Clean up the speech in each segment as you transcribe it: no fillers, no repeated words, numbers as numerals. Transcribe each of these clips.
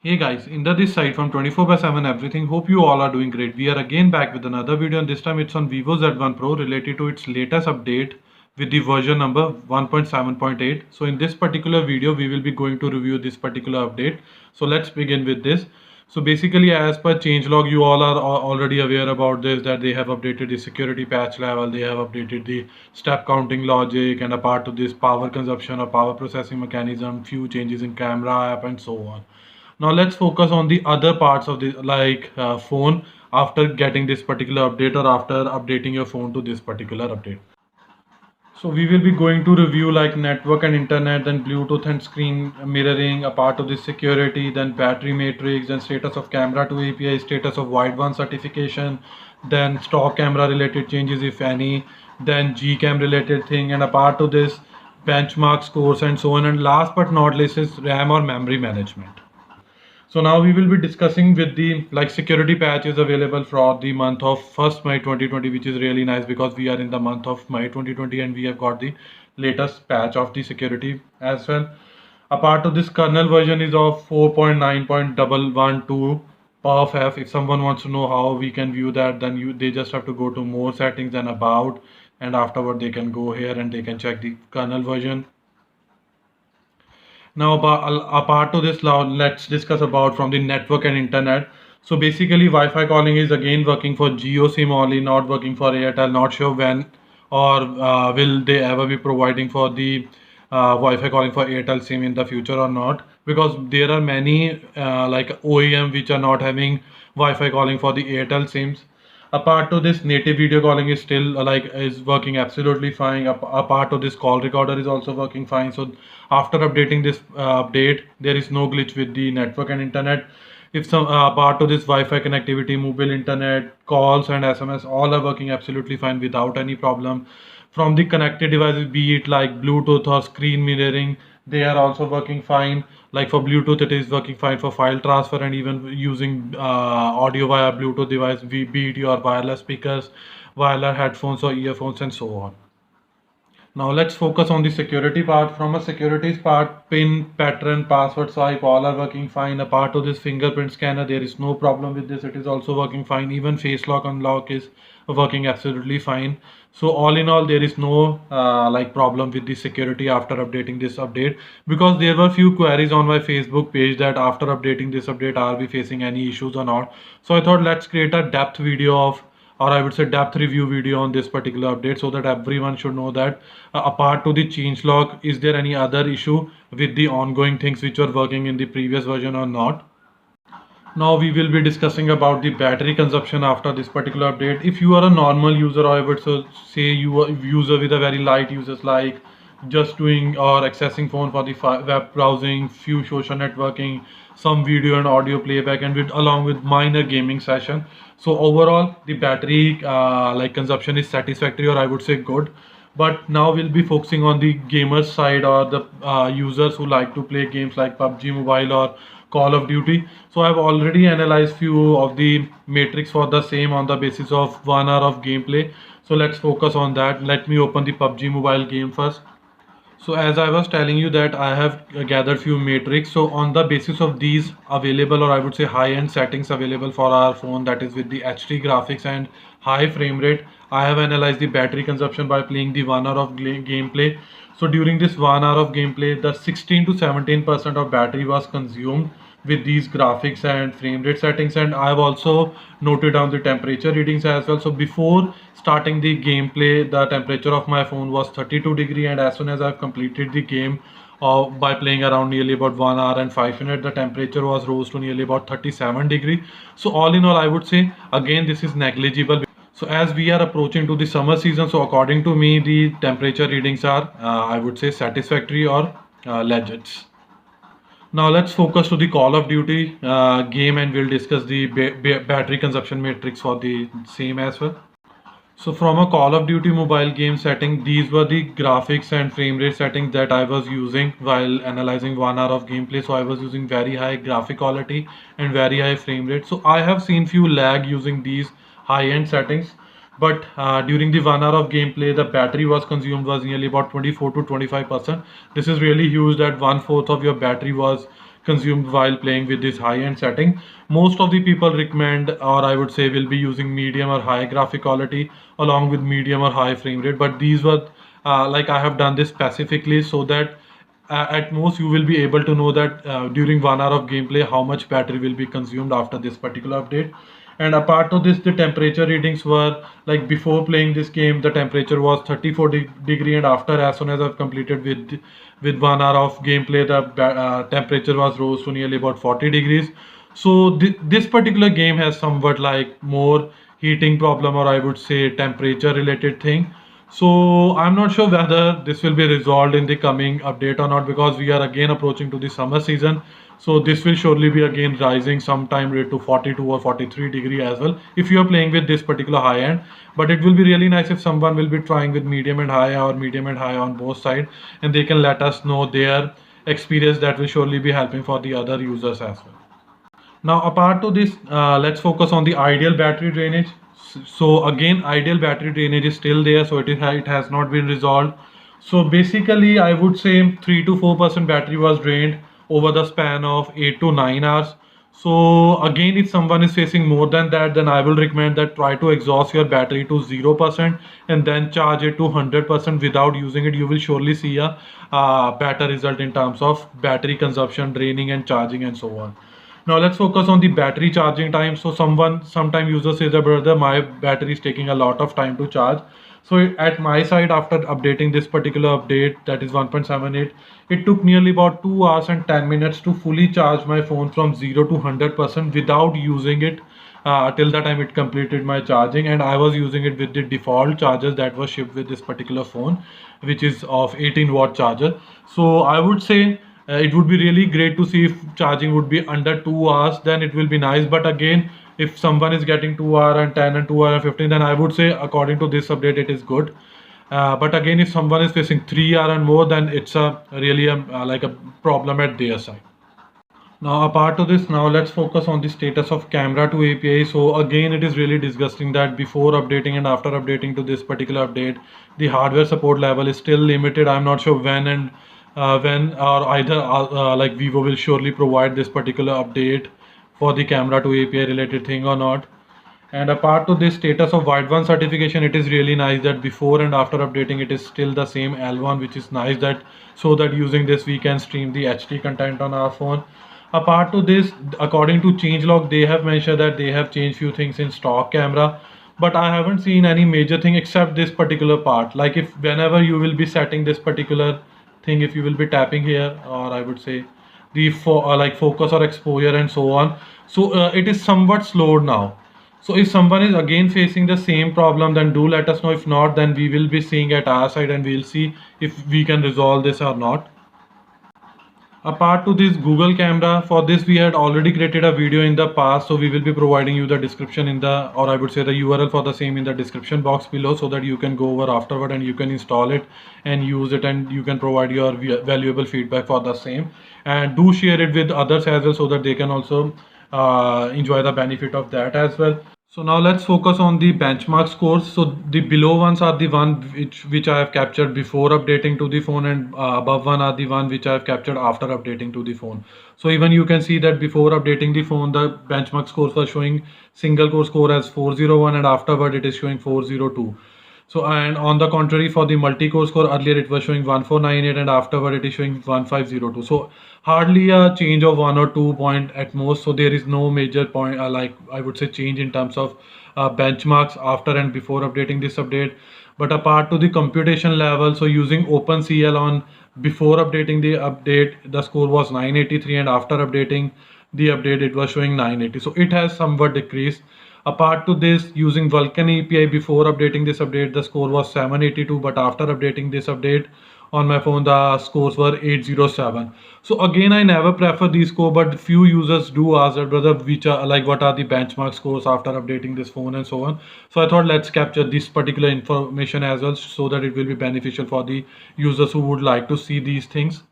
Hey guys, Inder this side from 24/7 everything. Hope you all are doing great. We are again back with another video, and this time it's on Vivo Z1 Pro related to its latest update with the version number 1.7.8. So in this particular video, we will be going to review this particular update. So let's begin with this. So basically, as per changelog, you all are already aware about this, that they have updated the security patch level, they have updated the step counting logic, and apart to this, power consumption or power processing mechanism, few changes in camera app, and so on. Now let's focus on the other parts of the phone after getting this particular update or after updating your phone to this particular update. So we will be going to review like network and internet, then Bluetooth and screen mirroring, a part of the security, then battery matrix, then status of camera to API, status of Wideband certification, then stock camera related changes if any, then Gcam related thing, and a part of this benchmark scores and so on. And last but not least is RAM or memory management. So now we will be discussing with the security patches available for the month of 1st May 2020, which is really nice because we are in the month of May 2020 and we have got the latest patch of the security as well. A part of this kernel version is of 4.9.112 perf. If someone wants to know how we can view that, then they just have to go to more settings and about, and afterward they can go here and they can check the kernel version. Now, apart to this, now let's discuss about from the network and internet. So basically, Wi-Fi calling is again working for Jio SIM only, not working for Airtel. Not sure when or will they ever be providing for the Wi-Fi calling for Airtel SIM in the future or not, because there are many OEM which are not having Wi-Fi calling for the Airtel SIMs. Apart to this, native video calling is still is working absolutely fine. A part of this call recorder is also working fine. So after updating this update, there is no glitch with the network and internet. If some part of this Wi-Fi connectivity, mobile internet, calls and SMS, all are working absolutely fine without any problem. From the connected devices, be it like Bluetooth or screen mirroring, they are also working fine. Like for Bluetooth, it is working fine for file transfer and even using audio via Bluetooth device, be it your wireless speakers, wireless headphones or earphones and so on. Now let's focus on the security part. From a securities part, PIN, pattern, password swipe, all are working fine. A part of this fingerprint scanner, there is no problem with this. It is also working fine. Even face lock unlock is working absolutely fine. So all in all, there is no problem with the security after updating this update, because there were few queries on my Facebook page that after updating this update, are we facing any issues or not. So I thought let's create a depth video of, or I would say depth review video on this particular update, so that everyone should know that apart to the change log, is there any other issue with the ongoing things which were working in the previous version or not. Now we will be discussing about the battery consumption after this particular update. If you are a normal user, or I would say you are a user with a very light users, like just doing or accessing phone for the web browsing, few social networking, some video and audio playback, and with along with minor gaming session. So overall, the battery consumption is satisfactory, or I would say good. But now we'll be focusing on the gamers side, or the users who like to play games like PUBG Mobile or Call of Duty. So I've already analyzed few of the metrics for the same on the basis of 1 hour of gameplay. So let's focus on that. Let me open the PUBG Mobile game first. So as I was telling you that I have gathered few metrics. So on the basis of these available, or I would say high-end settings available for our phone, that is with the HD graphics and high frame rate, I have analyzed the battery consumption by playing the 1 hour of gameplay. So during this 1 hour of gameplay, the 16 to 17% of battery was consumed with these graphics and frame rate settings. And I've also noted down the temperature readings as well. So before starting the gameplay, the temperature of my phone was 32 degree, and as soon as I've completed the game by playing around nearly about 1 hour and 5 minutes, the temperature was rose to nearly about 37 degree. So all in all, I would say again this is negligible. So as we are approaching to the summer season, so according to me, the temperature readings are I would say satisfactory or legit. Now let's focus to the Call of Duty game, and we'll discuss the battery consumption matrix for the same as well. So from a Call of Duty mobile game setting, these were the graphics and frame rate settings that I was using while analyzing 1 hour of gameplay. So I was using very high graphic quality and very high frame rate. So I have seen few lag using these high-end settings. but during the 1 hour of gameplay, the battery was consumed was nearly about 24 to 25%. This is really huge that one fourth of your battery was consumed while playing with this high-end setting. Most of the people recommend, or I would say, will be using medium or high graphic quality along with medium or high frame rate. But these were like I have done this specifically so that at most you will be able to know that during 1 hour of gameplay how much battery will be consumed after this particular update. And apart of this, the temperature readings were like before playing this game the temperature was 34 degree, and after, as soon as I've completed with 1 hour of gameplay, the temperature was rose to nearly about 40 degrees. So this particular game has somewhat like more heating problem, or I would say temperature related thing. So I'm not sure whether this will be resolved in the coming update or not, because we are again approaching to the summer season. So this will surely be again rising sometime rate to 42 or 43 degree as well if you are playing with this particular high end. But it will be really nice if someone will be trying with medium and high, or medium and high on both sides, and they can let us know their experience. That will surely be helping for the other users as well. Now, apart to this, let's focus on the ideal battery drainage. So again, ideal battery drainage is still there, so it has not been resolved. So basically, I would say 3 to 4% battery was drained over the span of 8 to 9 hours. So again, if someone is facing more than that, then I will recommend that try to exhaust your battery to 0% and then charge it to 100% without using it. You will surely see a better result in terms of battery consumption, draining, and charging, and so on. Now let's focus on the battery charging time. So sometime user says that brother, my battery is taking a lot of time to charge. So at my side, after updating this particular update, that is 1.78, it took nearly about 2 hours and 10 minutes to fully charge my phone from 0 to 100% without using it till the time it completed my charging. And I was using it with the default chargers that was shipped with this particular phone, which is of 18-watt charger. So I would say it would be really great to see if charging would be under 2 hours, then it will be nice. But again, if someone is getting 2 hour and 10 and 2 hour and 15, then I would say according to this update it is good. But again, if someone is facing 3 hour and more, then it's a really like a problem at their side. Now, apart to this, now let's focus on the status of camera to API. So again, it is really disgusting that before updating and after updating to this particular update, the hardware support level is still limited. I'm not sure when or either like Vivo will surely provide this particular update for the camera to API related thing or not. And apart to this status of Wide1 certification, it is really nice that before and after updating it is still the same L1, which is nice that so that using this we can stream the HD content on our phone. Apart to this, according to changelog, they have mentioned that they have changed few things in stock camera, but I haven't seen any major thing except this particular part. Like if whenever you will be setting this particular thing, if you will be tapping here, or I would say the like focus or exposure and so on, so it is somewhat slowed now. So if someone is again facing the same problem, then do let us know. If not, then we will be seeing at our side and we'll see if we can resolve this or not. Apart to this Google camera, for this we had already created a video in the past, so we will be providing you the description in the, or I would say the URL for the same in the description box below, so that you can go over afterward and you can install it and use it, and you can provide your valuable feedback for the same. And do share it with others as well, so that they can also enjoy the benefit of that as well. So now let's focus on the benchmark scores. So the below ones are the one which I have captured before updating to the phone, and above one are the one which I have captured after updating to the phone. So even you can see that before updating the phone, the benchmark scores were showing single core score as 401, and afterward it is showing 402. So and on the contrary, for the multi-core score, earlier it was showing 1498 and afterward it is showing 1502. So hardly a change of 1 or 2 point at most. So there is no major point like I would say change in terms of benchmarks after and before updating this update. But apart to the computation level, so using OpenCL on before updating the update, the score was 983, and after updating the update it was showing 980. So it has somewhat decreased. Apart to this, using Vulkan API before updating this update, the score was 782, but after updating this update on my phone, the scores were 807. So again, I never prefer these score, but few users do ask that brother, which are like what are the benchmark scores after updating this phone and so on. So I thought let's capture this particular information as well, so that it will be beneficial for the users who would like to see these things.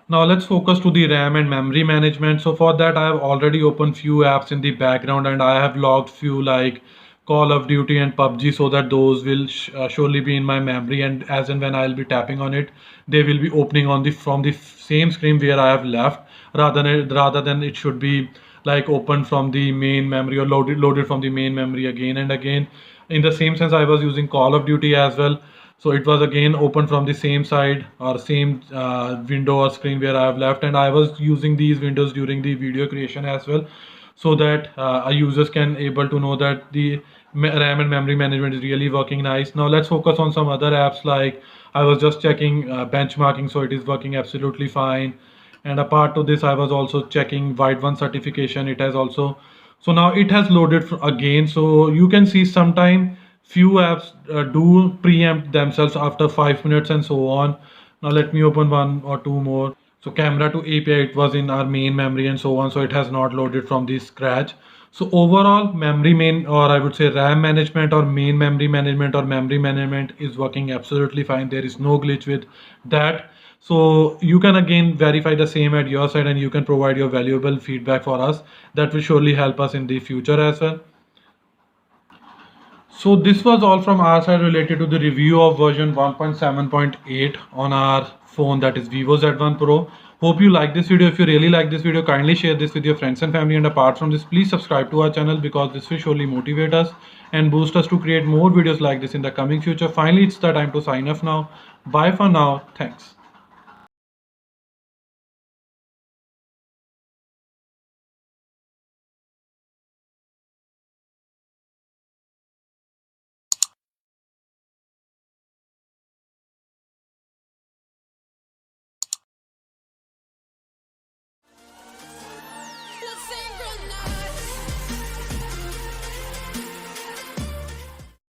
Now let's focus to the RAM and memory management. So for that I have already opened few apps in the background, and I have logged few like Call of Duty and PUBG, so that those will surely be in my memory, and as and when I'll be tapping on it, they will be opening on the from the same screen where I have left, rather than it should be like opened from the main memory or loaded from the main memory again and again. In the same sense, I was using Call of Duty as well, so it was again open from the same side or same window or screen where I have left, and I was using these windows during the video creation as well, so that our users can able to know that the RAM and memory management is really working nice. Now let's focus on some other apps. Like I was just checking benchmarking, so it is working absolutely fine. And apart to this, I was also checking White One certification. It has also, so now it has loaded again. So you can see sometime few apps do preempt themselves after 5 minutes and so on. Now let me open one or two more. So camera to API, it was in our main memory and so on. So it has not loaded from the scratch. So overall memory main, or I would say RAM management or main memory management or memory management is working absolutely fine. There is no glitch with that. So you can again verify the same at your side, and you can provide your valuable feedback for us. That will surely help us in the future as well. So this was all from our side related to the review of version 1.7.8 on our phone, that is Vivo Z1 Pro. Hope you like this video. If you really like this video, kindly share this with your friends and family. And apart from this, please subscribe to our channel, because this will surely motivate us and boost us to create more videos like this in the coming future. Finally, it's the time to sign off now. Bye for now. Thanks.